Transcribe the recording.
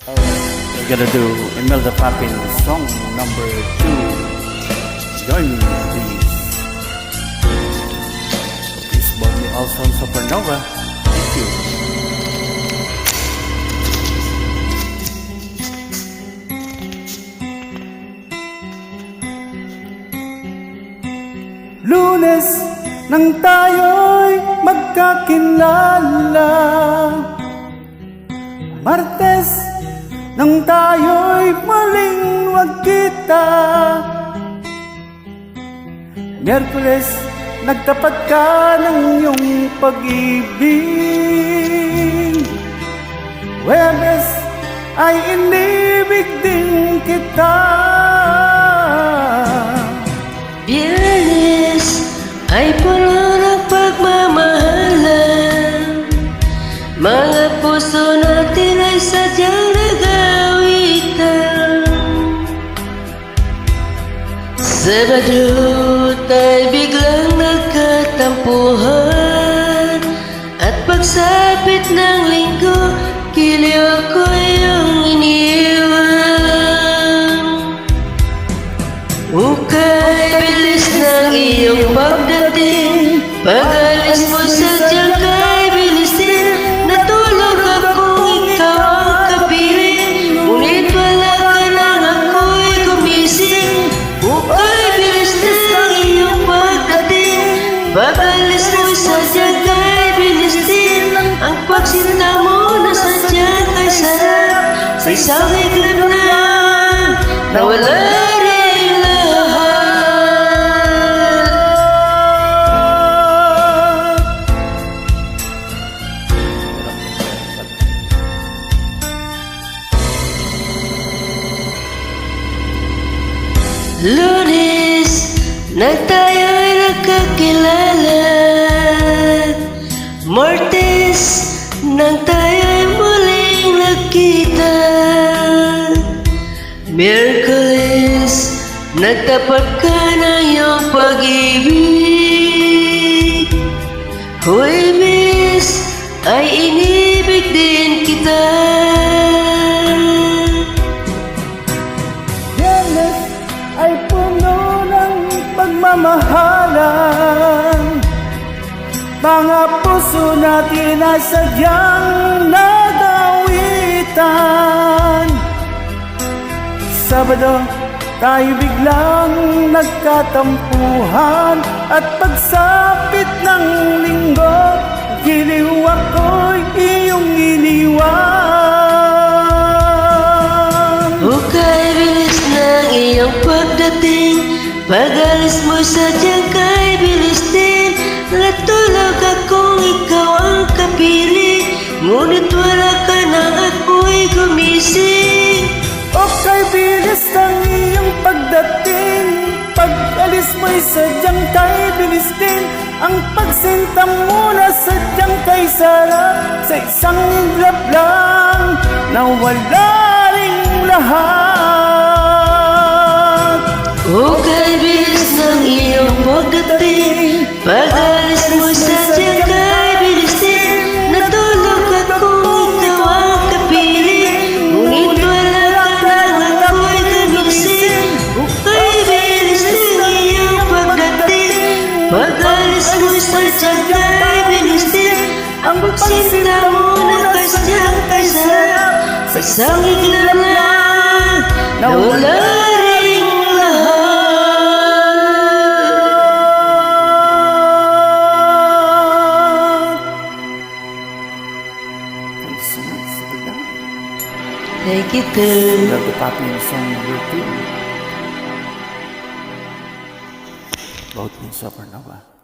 We're gonna do Imelda Papin song number 2. Join me, please. Please vote me also on Supernova. Thank you. Lunes nang tayo'y magkakilala, Martes nang tayo'y muling magkita, Miyerkules nagtapat ka ng iyong pag-ibig, Huwebes ay inibig din kita, Biyernes ay puno ng pagmamahalan, mga puso natin ay sadyang nag-awitan. Sabado tayo biglang nagkatampuhan, at pagsapit ng linggo, giliw ako iyong iniwan. Ukay bilis ng iyong pagdating, pag-alis mo sadyang kay bilis din. Natulog akong ikaw ang kapiling, ngunit wala ka nang ako'y gumising. Ukay bilis ng iyong pagdating, pag-alis mo sadyang kay bilis din. Ang pagsinta mo na sadyang kay sarap, sa isang iglap na nawala. Lunes nang tayo'y nagkakilala, Martes nang tayo'y muling nagkita, Miyerkules nagtapat ka ng iyong pag-ibig, Huwebes ay inibig din kita. Ay puno ng pagmamahalan, mga puso natin ay sadyang nag-awitan. Sabado tayo biglang nagkatampuhan, at pagsapit ng linggo, giliw ako'y iyong iniwan. Ukay bilis ng iyong pagdating, pag-alis mo sadyang kay bilis din. Natulog akong ikaw ang kapiling, ngunit wala ka nang ako'y gumising. Ukay bilis ng iyong pagdating, pag-alis mo'y sadyang kay bilis din. Ang pagsinta mo na sadyang kay sarap, sa isang iglap lang nawala ring lahat. Ukay bilis ng iyong pagdating, pag-alis mo sadyang kay bilis din. Natulog akong ikaw ang kapiling, ngunit wala ka nang ako'y gumising. Ukay bilis ng iyong pagdating, pag-alis mo sadyang kay bilis din. Ang pagsinta mo na sadyang kay sarap, sa isang iglap lang nawala ring lahat. Thank you too. Imelda Papin song number 2. Vote me Supernova.